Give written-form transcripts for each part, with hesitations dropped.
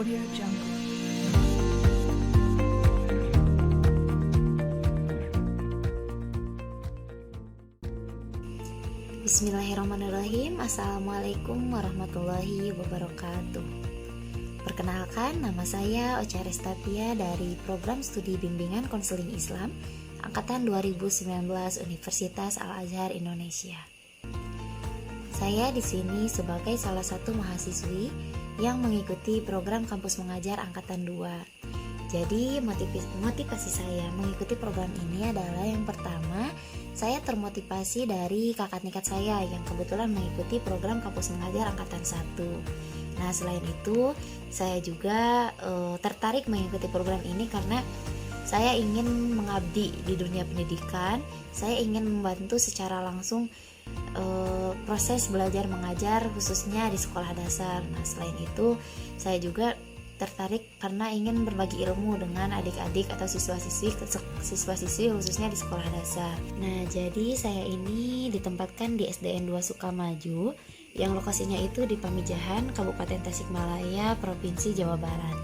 Audio Jungle. Bismillahirrahmanirrahim. Assalamualaikum warahmatullahi wabarakatuh. Perkenalkan, nama saya Ocha Restapia dari Program Studi Bimbingan Konseling Islam Angkatan 2019 Universitas Al-Azhar Indonesia. Saya di sini sebagai salah satu mahasiswi yang mengikuti program kampus mengajar Angkatan 2. Jadi motivasi saya mengikuti program ini adalah yang pertama, saya termotivasi dari kakak tingkat saya yang kebetulan mengikuti program kampus mengajar Angkatan 1. Nah, selain itu saya juga tertarik mengikuti program ini karena saya ingin mengabdi di dunia pendidikan. Saya ingin membantu secara langsung proses belajar mengajar khususnya di sekolah dasar. Nah, selain itu saya juga tertarik karena ingin berbagi ilmu dengan adik-adik atau siswa-siswi khususnya di sekolah dasar. Nah, jadi saya ini ditempatkan di SDN 2 Sukamaju yang lokasinya itu di Pamijahan, Kabupaten Tasikmalaya, Provinsi Jawa Barat.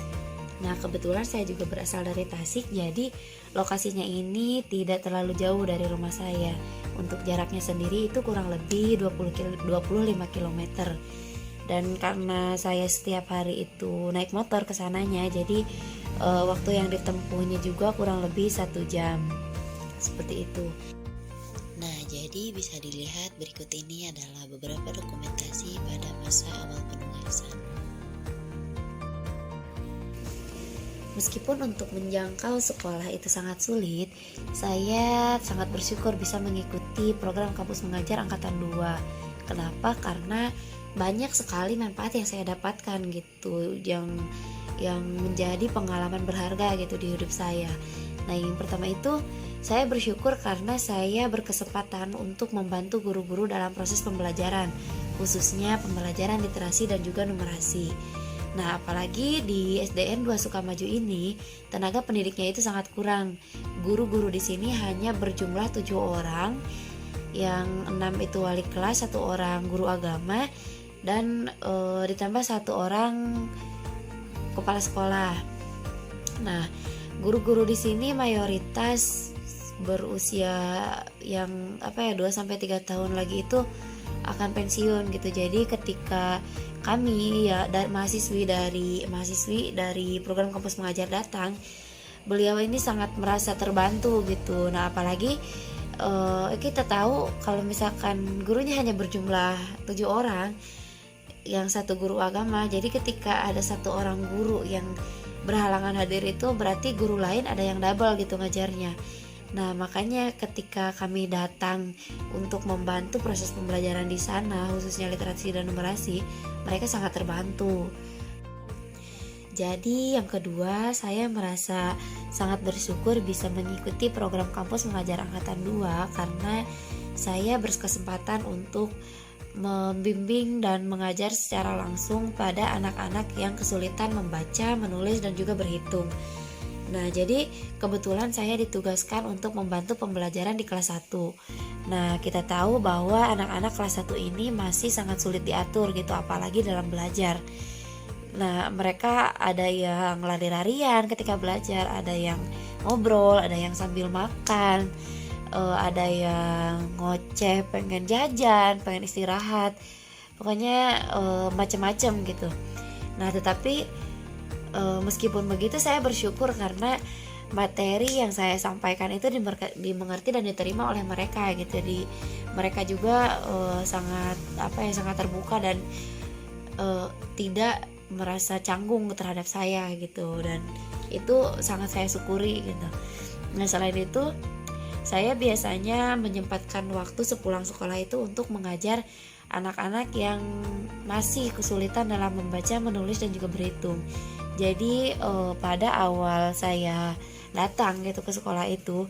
Nah, kebetulan saya juga berasal dari Tasik, jadi lokasinya ini tidak terlalu jauh dari rumah saya. Untuk jaraknya sendiri itu kurang lebih 25 km. Dan karena saya setiap hari itu naik motor ke sananya, jadi waktu yang ditempuhnya juga kurang lebih 1 jam. Seperti itu. Nah, jadi bisa dilihat berikut ini adalah beberapa dokumentasi pada masa awal penugasan. Meskipun untuk menjangkau sekolah itu sangat sulit, saya sangat bersyukur bisa mengikuti program kampus mengajar Angkatan 2. Kenapa? Karena banyak sekali manfaat yang saya dapatkan gitu, yang menjadi pengalaman berharga gitu di hidup saya. Nah, yang pertama itu saya bersyukur karena saya berkesempatan untuk membantu guru-guru dalam proses pembelajaran, khususnya pembelajaran literasi dan juga numerasi. Nah, apalagi di SDN 2 Sukamaju ini tenaga pendidiknya itu sangat kurang. Guru-guru di sini hanya berjumlah 7 orang, yang 6 itu wali kelas, 1 orang guru agama, dan ditambah 1 orang kepala sekolah. Nah, guru-guru di sini mayoritas berusia yang 2-3 tahun lagi itu akan pensiun gitu. Jadi ketika kami dari mahasiswi dari program kampus mengajar datang, beliau ini sangat merasa terbantu gitu. Nah, apalagi kita tahu kalau misalkan gurunya hanya berjumlah 7 orang, yang 1 guru agama, jadi ketika ada 1 orang guru yang berhalangan hadir itu berarti guru lain ada yang double gitu ngajarnya. Nah, makanya ketika kami datang untuk membantu proses pembelajaran di sana, khususnya literasi dan numerasi, mereka sangat terbantu. Jadi yang kedua, saya merasa sangat bersyukur bisa mengikuti program kampus mengajar Angkatan 2 karena saya berkesempatan untuk membimbing dan mengajar secara langsung pada anak-anak yang kesulitan membaca, menulis, dan juga berhitung. Nah, jadi kebetulan saya ditugaskan untuk membantu pembelajaran di kelas 1. Nah, kita tahu bahwa anak-anak kelas 1 ini masih sangat sulit diatur gitu, apalagi dalam belajar. Nah, mereka ada yang lari-larian ketika belajar, ada yang ngobrol, ada yang sambil makan, ada yang ngoceh, pengen jajan, pengen istirahat, pokoknya macam-macam gitu. Nah, tetapi meskipun begitu saya bersyukur karena materi yang saya sampaikan itu dimengerti dan diterima oleh mereka gitu. Jadi mereka juga sangat terbuka dan tidak merasa canggung terhadap saya gitu, dan itu sangat saya syukuri gitu. Nah, selain itu saya biasanya menyempatkan waktu sepulang sekolah itu untuk mengajar anak-anak yang masih kesulitan dalam membaca, menulis, dan juga berhitung. Jadi pada awal saya datang gitu ke sekolah itu,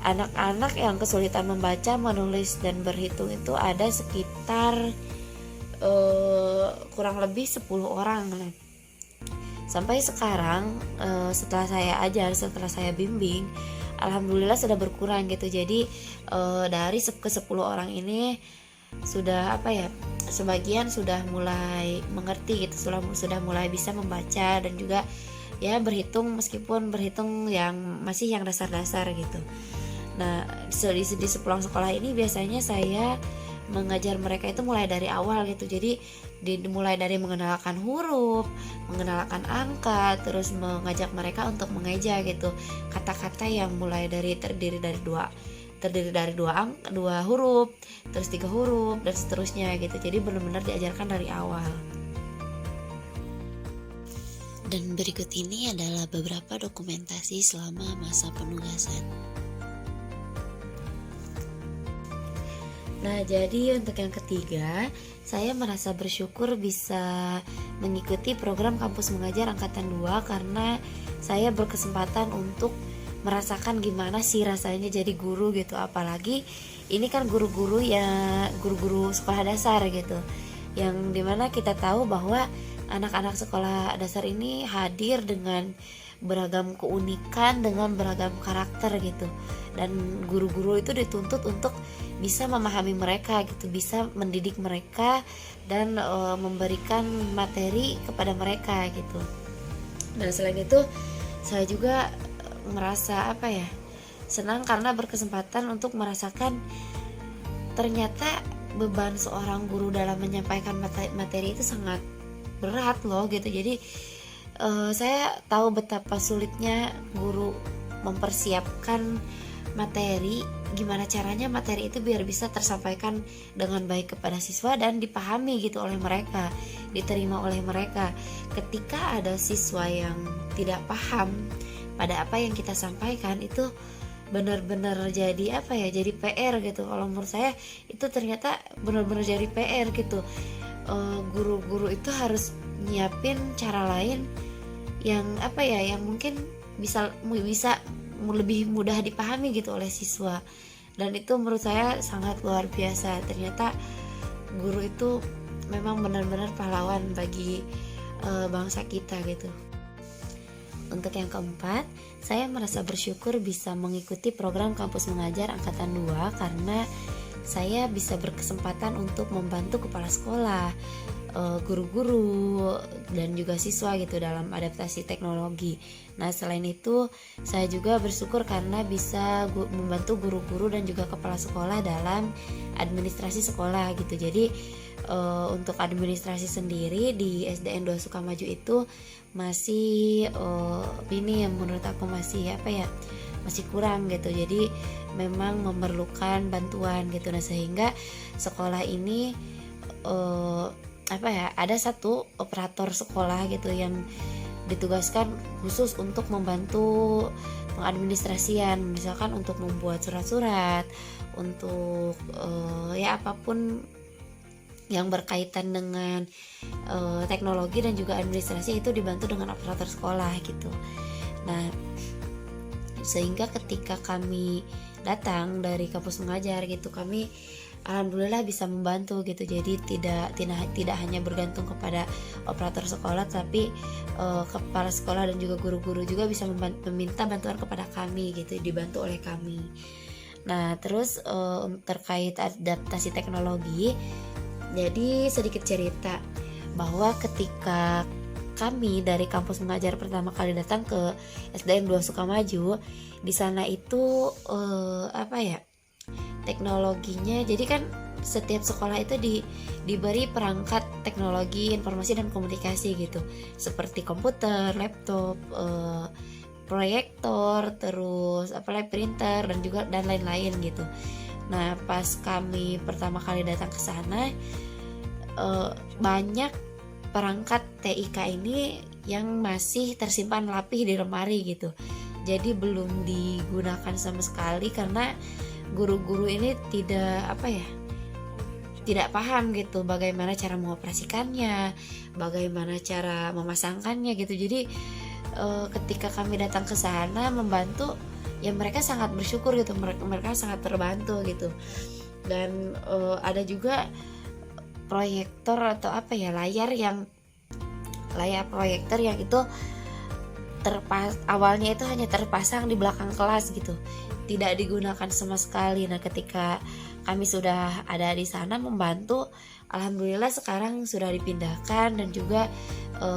anak-anak yang kesulitan membaca, menulis, dan berhitung itu ada sekitar kurang lebih 10 orang. Sampai sekarang setelah saya ajar, setelah saya bimbing, alhamdulillah sudah berkurang gitu. Jadi dari ke 10 orang ini sudah apa ya, sebagian sudah mulai mengerti gitu, sudah mulai bisa membaca dan juga ya berhitung, meskipun berhitung yang masih yang dasar-dasar gitu. Nah, di sepulang sekolah ini biasanya saya mengajar mereka itu mulai dari awal gitu. Jadi dimulai dari mengenalkan huruf, mengenalkan angka, terus mengajak mereka untuk mengeja gitu. Kata-kata yang mulai dari terdiri dari dua huruf, terus 3 huruf dan seterusnya gitu. Jadi benar-benar diajarkan dari awal. Dan berikut ini adalah beberapa dokumentasi selama masa penugasan. Nah, jadi untuk yang ketiga, saya merasa bersyukur bisa mengikuti program Kampus Mengajar Angkatan 2 karena saya berkesempatan untuk merasakan gimana sih rasanya jadi guru gitu. Apalagi ini kan guru-guru sekolah dasar gitu, yang dimana kita tahu bahwa anak-anak sekolah dasar ini hadir dengan beragam keunikan, dengan beragam karakter gitu, dan guru-guru itu dituntut untuk bisa memahami mereka gitu, bisa mendidik mereka dan memberikan materi kepada mereka gitu. Dan selain itu saya juga merasa senang karena berkesempatan untuk merasakan ternyata beban seorang guru dalam menyampaikan materi itu sangat berat loh gitu. Jadi saya tahu betapa sulitnya guru mempersiapkan materi, gimana caranya materi itu biar bisa tersampaikan dengan baik kepada siswa dan dipahami gitu oleh mereka, diterima oleh mereka. Ketika ada siswa yang tidak paham pada apa yang kita sampaikan, itu benar-benar jadi jadi PR gitu. Kalau menurut saya itu ternyata benar-benar jadi PR gitu. Guru-guru itu harus nyiapin cara lain yang yang mungkin bisa lebih mudah dipahami gitu oleh siswa. Dan itu menurut saya sangat luar biasa. Ternyata guru itu memang benar-benar pahlawan bagi bangsa kita gitu. Untuk yang keempat, saya merasa bersyukur bisa mengikuti program Kampus Mengajar Angkatan 2 karena saya bisa berkesempatan untuk membantu kepala sekolah, guru-guru dan juga siswa gitu dalam adaptasi teknologi. Nah, selain itu saya juga bersyukur karena bisa membantu guru-guru dan juga kepala sekolah dalam administrasi sekolah gitu. Jadi untuk administrasi sendiri di SDN 2 Sukamaju itu masih ini yang menurut aku masih masih kurang gitu. Jadi memang memerlukan bantuan gitu. Nah, sehingga sekolah ini ada satu operator sekolah gitu yang ditugaskan khusus untuk membantu pengadministrasian, misalkan untuk membuat surat-surat, untuk apapun yang berkaitan dengan teknologi dan juga administrasi itu dibantu dengan operator sekolah gitu. Nah, sehingga ketika kami datang dari kampus mengajar gitu, kami alhamdulillah bisa membantu gitu. Jadi tidak hanya bergantung kepada operator sekolah, tapi kepala sekolah dan juga guru-guru juga bisa meminta bantuan kepada kami gitu, dibantu oleh kami. Nah, terus terkait adaptasi teknologi, jadi sedikit cerita bahwa ketika kami dari kampus mengajar pertama kali datang ke SDN 2 Sukamaju, di sana itu teknologinya, jadi kan setiap sekolah itu diberi perangkat teknologi informasi dan komunikasi gitu, seperti komputer, laptop, proyektor, terus printer dan lain-lain gitu. Nah, pas kami pertama kali datang ke sana, banyak perangkat TIK ini yang masih tersimpan rapih di lemari gitu. Jadi belum digunakan sama sekali karena guru-guru ini tidak paham gitu bagaimana cara mengoperasikannya, bagaimana cara memasangkannya gitu. Jadi ketika kami datang ke sana membantu, ya mereka sangat bersyukur gitu, mereka sangat terbantu gitu. Dan ada juga proyektor atau layar proyektor yang itu awalnya itu hanya terpasang di belakang kelas gitu. tidak digunakan sama sekali. Nah, ketika kami sudah ada di sana membantu, alhamdulillah sekarang sudah dipindahkan dan juga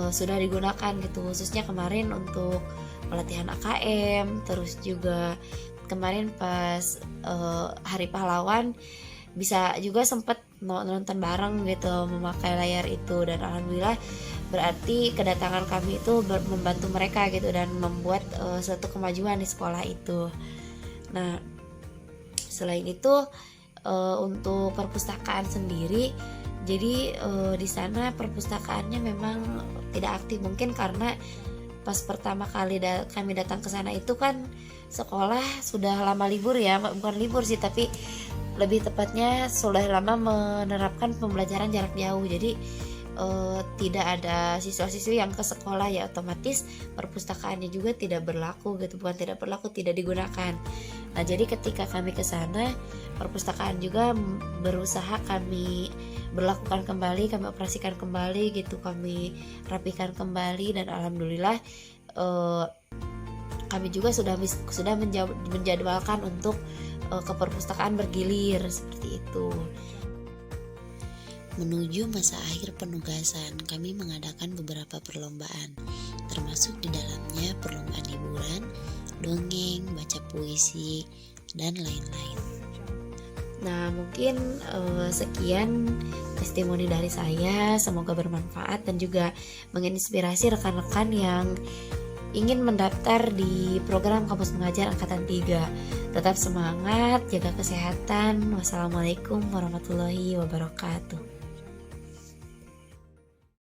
sudah digunakan gitu, khususnya kemarin untuk pelatihan AKM, terus juga kemarin pas Hari Pahlawan bisa juga sempat nonton bareng gitu memakai layar itu, dan alhamdulillah berarti kedatangan kami itu membantu mereka gitu dan membuat suatu kemajuan di sekolah itu. Nah, selain itu untuk perpustakaan sendiri, jadi di sana perpustakaannya memang tidak aktif, mungkin karena pas pertama kali kami datang ke sana itu kan sekolah sudah lama libur ya, bukan libur sih tapi lebih tepatnya sudah lama menerapkan pembelajaran jarak jauh. Jadi tidak ada siswa-siswi yang ke sekolah, ya otomatis perpustakaannya juga tidak berlaku gitu, bukan tidak berlaku, tidak digunakan. Nah, jadi ketika kami ke sana, perpustakaan juga berusaha kami berlakukan kembali, kami operasikan kembali gitu, kami rapikan kembali, dan alhamdulillah kami juga sudah menjadwalkan untuk ke perpustakaan bergilir seperti itu. Menuju masa akhir penugasan, kami mengadakan beberapa perlombaan, termasuk di dalamnya perlombaan hiburan, dongeng, baca puisi, dan lain-lain. Nah, mungkin sekian testimoni dari saya, semoga bermanfaat dan juga menginspirasi rekan-rekan yang ingin mendaftar di program Kampus Mengajar Angkatan 3. Tetap semangat, jaga kesehatan. Wassalamualaikum warahmatullahi wabarakatuh.